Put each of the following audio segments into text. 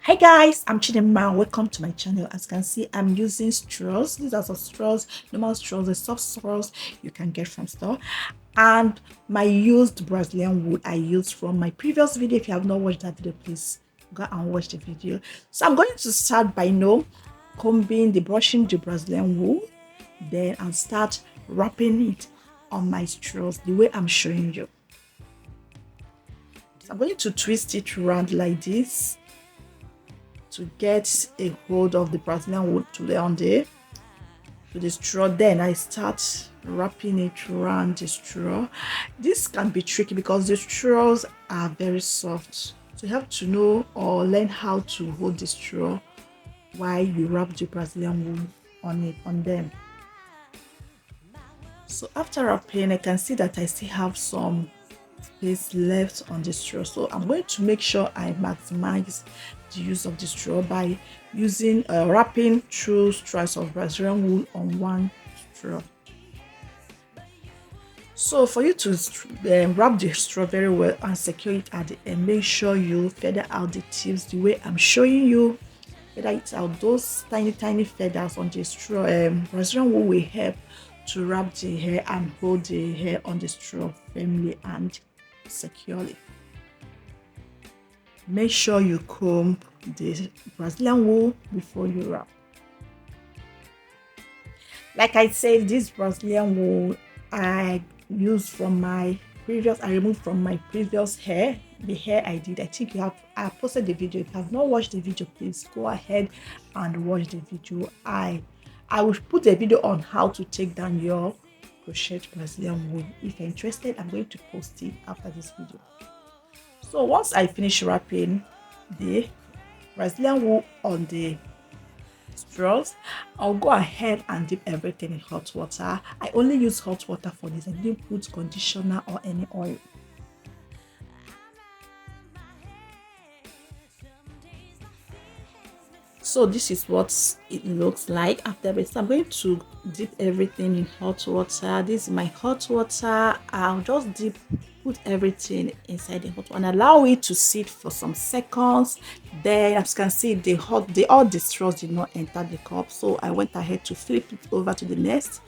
Hi guys, I'm Chidima. Welcome to my channel. As you can see, I'm using straws. These are some straws, normal straws, the soft straws you can get from store. And my used Brazilian wool I used from my previous video. If you have not watched that video, please go and watch the video. So I'm going to start by brushing the Brazilian wool. Then I'll start wrapping it on my straws the way I'm showing you. So I'm going to twist it around like this to get a hold of the Brazilian wool to the straw. Then I start wrapping it around the straw. This can be tricky because the straws are very soft, so you have to know or learn how to hold the straw while you wrap the Brazilian wool on them. So after wrapping, I can see that I still have some space left on the straw, so I'm going to make sure I maximize the use of the straw by using wrapping 2 strands of Brazilian wool on 1 straw. So for you to wrap the straw very well and secure it at the end, make sure you feather out the tips the way I'm showing you. Feather it out. Those tiny feathers on the straw Brazilian wool will help to wrap the hair and hold the hair on the straw firmly and securely. Make sure you comb the Brazilian wool before you wrap. Like I said, this Brazilian wool I removed from my previous hair. The hair I did, I posted the video. If you have not watched the video, please go ahead and watch the video. I will put the video on how to take down your crochet Brazilian wool. If you're interested, I'm going to post it after this video. So once I finish wrapping the Brazilian wool on the straws, I'll go ahead and dip everything in hot water. I only use hot water for this. I didn't put conditioner or any oil. So this is what it looks like after this. So I'm going to dip everything in hot water. This is my hot water. I'll just put everything inside the hot water and allow it to sit for some seconds. Then, as you can see, all the straws did not enter the cup, so I went ahead to flip it over to the next.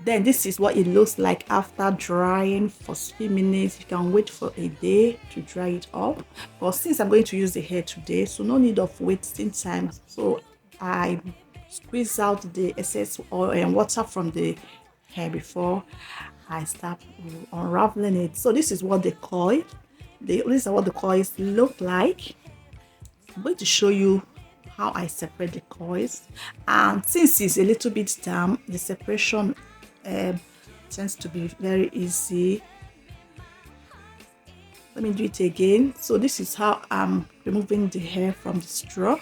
Then this is what it looks like after drying for a few minutes. You can wait for a day to dry it up, but since I'm going to use the hair today, so no need of wasting time, so I squeeze out the excess oil and water from the hair before I start unraveling it. So this is what the coils look like. I'm going to show you how I separate the coils, and since it's a little bit damp, the separation tends to be very easy. Let me do it again. So this is how I'm removing the hair from the straw,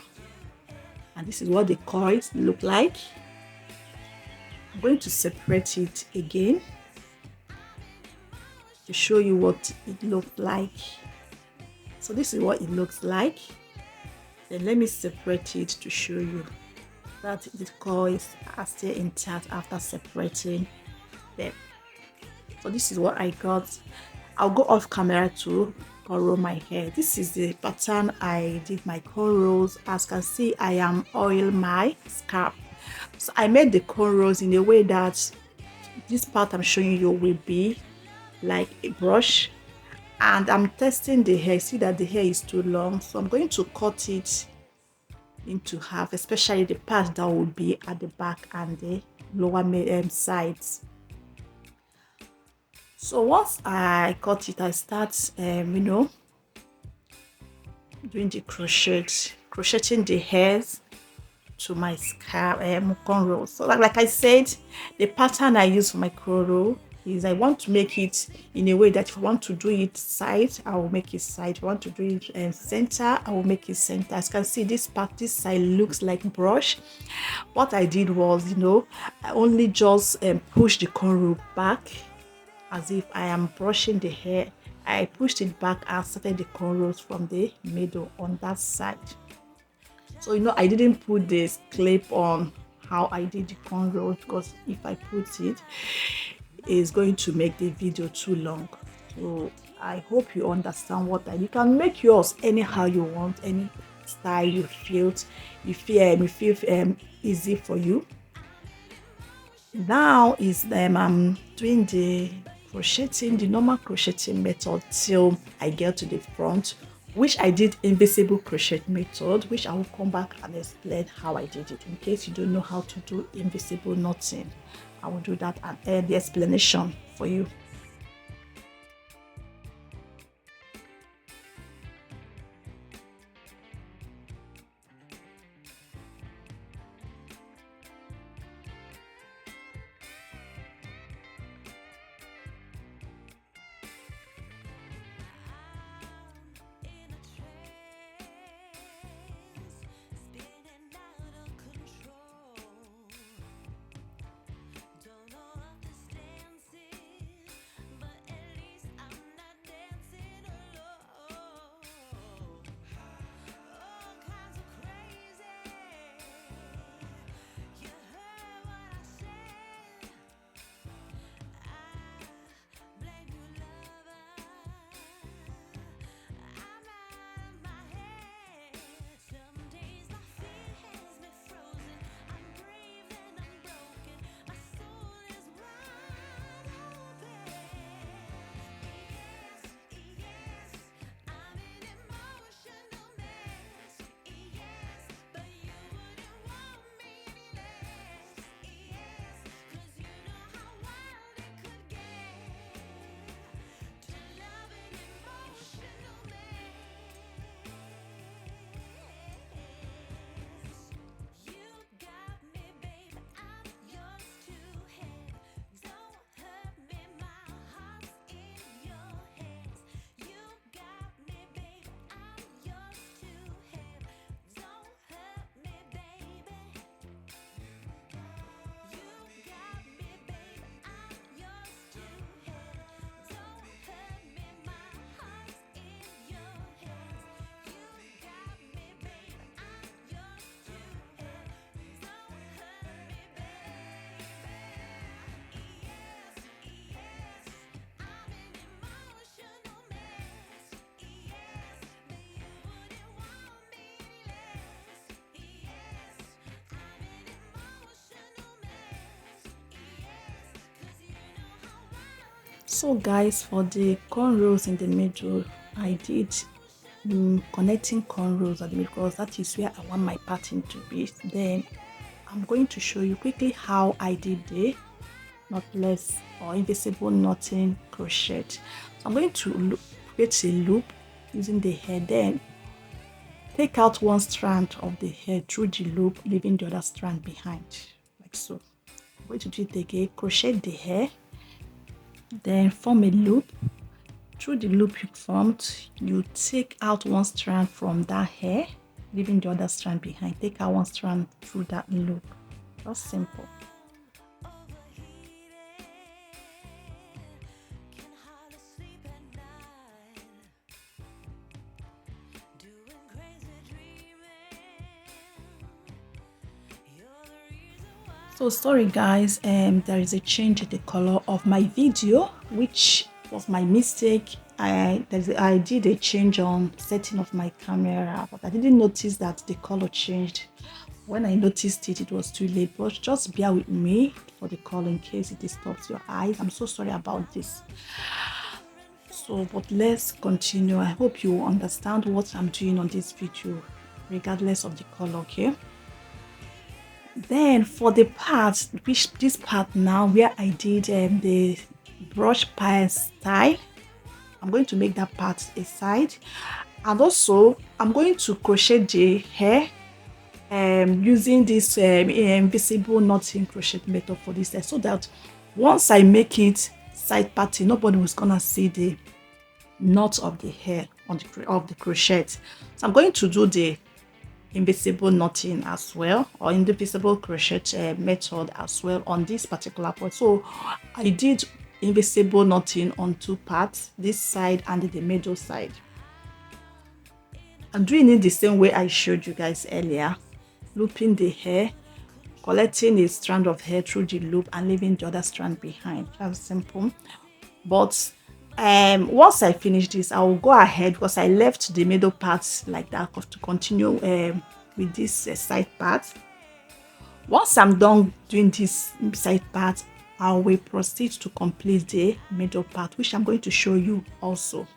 and this is what the coils look like. I'm going to separate it again to show you what it looked like. So this is what it looks like. Then let me separate it to show you that the coils are still intact after separating them. So this is what I got. I'll go off camera to curl my hair. This is the pattern I did my cornrows. As you can see, I am oiling my scalp. So I made the cornrows in a way that this part I'm showing you will be like a brush, and I'm testing the hair. See that the hair is too long, so I'm going to cut it into half, especially the part that will be at the back and the lower sides. So once I cut it, I start doing the crocheting the hairs to my scalp cornrows. So like I said, the pattern I use for my cornrow is I want to make it in a way that if I want to do it side, I will make it side. If I want to do it center, I will make it center. As you can see, this side looks like brush. What I did was, I only just push the cornrow back as if I am brushing the hair. I pushed it back and started the cornrows from the middle on that side. So I didn't put this clip on how I did the cornrows, because if I put it, is going to make the video too long. So I hope you understand what you can make yours anyhow you want, any style you feel easy for you. Now is I'm doing the crocheting, the normal crocheting method till I get to the front, which I did invisible crochet method, which I will come back and explain how I did it. In case you don't know how to do invisible knotting, I will do that and add the explanation for you. So guys, for the cornrows in the middle, I did connecting cornrows at the middle because that is where I want my pattern to be. Then I'm going to show you quickly how I did the knotless or invisible knotting crochet. So I'm going to create a loop using the hair, then take out one strand of the hair through the loop, leaving the other strand behind, like so. I'm going to do it again, crochet the hair, then form a loop. Through the loop you formed, you take out one strand from that hair, leaving the other strand behind. Take out one strand through that loop. That's simple. So sorry guys, there is a change in the color of my video, which was my mistake. I did a change on setting of my camera, but I didn't notice that the color changed. When I noticed it, it was too late, but just bear with me for the color in case it disturbs your eyes. I'm so sorry about this. So, but let's continue. I hope you understand what I'm doing on this video, regardless of the color, okay? Then for the part, this part now where I did the brush pile style, I'm going to make that part aside, and also I'm going to crochet the hair using this invisible knotting crochet method for this hair, so that once I make it side parting, nobody was gonna see the knot of the hair on the crochet. So I'm going to do the invisible knotting as well, or invisible crochet method as well on this particular part. So I did invisible knotting on two parts, this side and the middle side. I'm doing it the same way I showed you guys earlier, looping the hair, collecting a strand of hair through the loop and leaving the other strand behind. That's simple. But Once I finish this, I will go ahead because I left the middle part like that to continue with this side part. Once I'm done doing this side part, I will proceed to complete the middle part, which I'm going to show you also.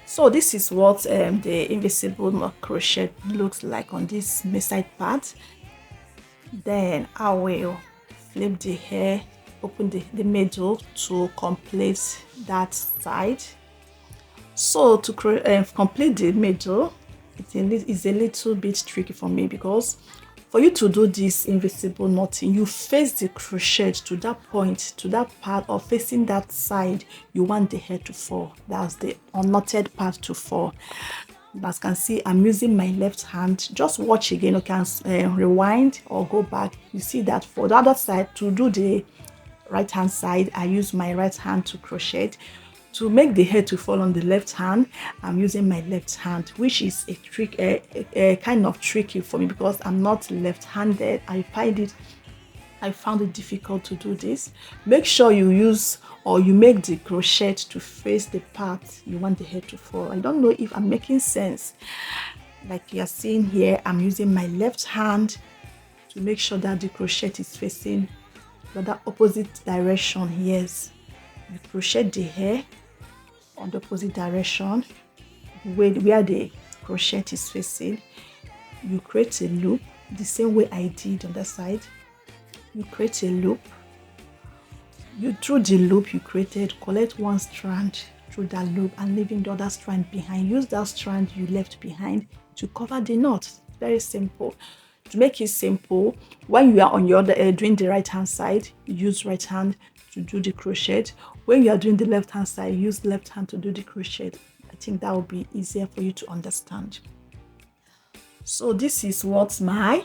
So this is what the invisible knot crochet looks like on this side part. Then I will flip the hair, open the middle to complete that side. So to complete the middle, it's a little bit tricky for me because for you to do this invisible knotting, you face the crochet to that point, to that part, or facing that side you want the hair to fall. That's the unknotted part to fall. As you can see, I'm using my left hand. Just watch again. You can rewind or go back. You see that for the other side, to do the right hand side, I use my right hand to crochet. To make the hair to fall on the left hand, I'm using my left hand, which is a trick, a kind of tricky for me because I'm not left-handed. I found it difficult to do this. Make sure you use or you make the crochet to face the part you want the hair to fall. I don't know if I'm making sense. Like you're seeing here, I'm using my left hand to make sure that the crochet is facing the opposite direction. Yes, you crochet the hair on the opposite direction where the crochet is facing. You create a loop the same way I did on that side. You create a loop. Through the loop you created, collect one strand through that loop and leaving the other strand behind. Use that strand you left behind to cover the knot. Very simple. To make it simple, when you are on your other doing the right hand side, use right hand to do the crochet. When you are doing the left hand side, use left hand to do the crochet. I think that will be easier for you to understand. So this is what the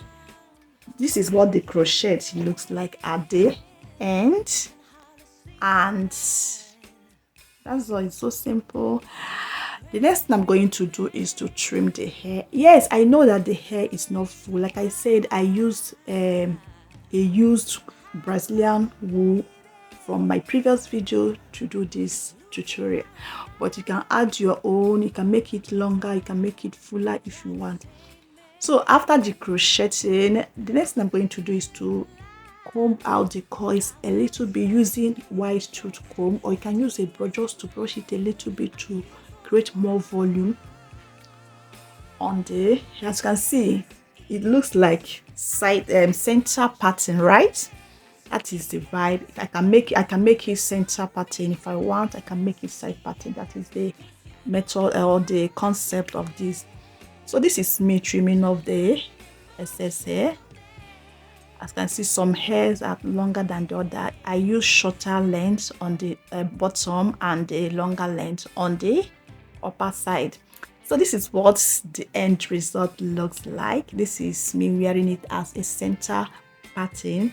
crochet looks like at the end, and that's all. It's so simple. The next thing I'm going to do is to trim the hair. Yes, I know that the hair is not full. Like I said, I used a used Brazilian wool from my previous video to do this tutorial, but you can add your own. You can make it longer, you can make it fuller if you want. So after the crocheting, the next thing I'm going to do is to comb out the coils a little bit using white tooth comb, or you can use a brush just to brush it a little bit to create more volume on the, as you can see, it looks like center pattern, right? That is the vibe. I can make it center pattern if I want. I can make it side pattern. That is the method or the concept of this. So this is me trimming off the excess hair. As you can see, some hairs are longer than the other. I use shorter length on the bottom and the longer length on the upper side. So this is what the end result looks like. This is me wearing it as a center pattern.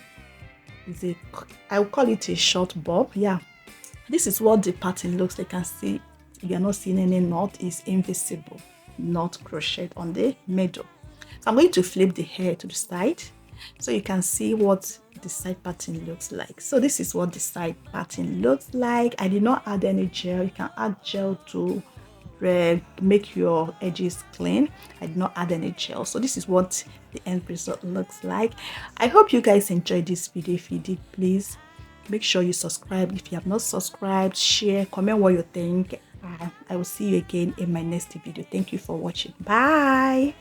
I will call it a short bob. Yeah, this is what the pattern looks like. You can see you are not seeing any knot. Is invisible, not crochet on the middle. So I'm going to flip the hair to the side so you can see what the side pattern looks like. So this is what the side pattern looks like. I did not add any gel. You can add gel to make your edges clean. I did not add any gel. So this is what the end result looks like. I hope you guys enjoyed this video. If you did, please make sure you subscribe. If you have not subscribed, share, comment what you think. I will see you again in my next video. Thank you for watching. Bye.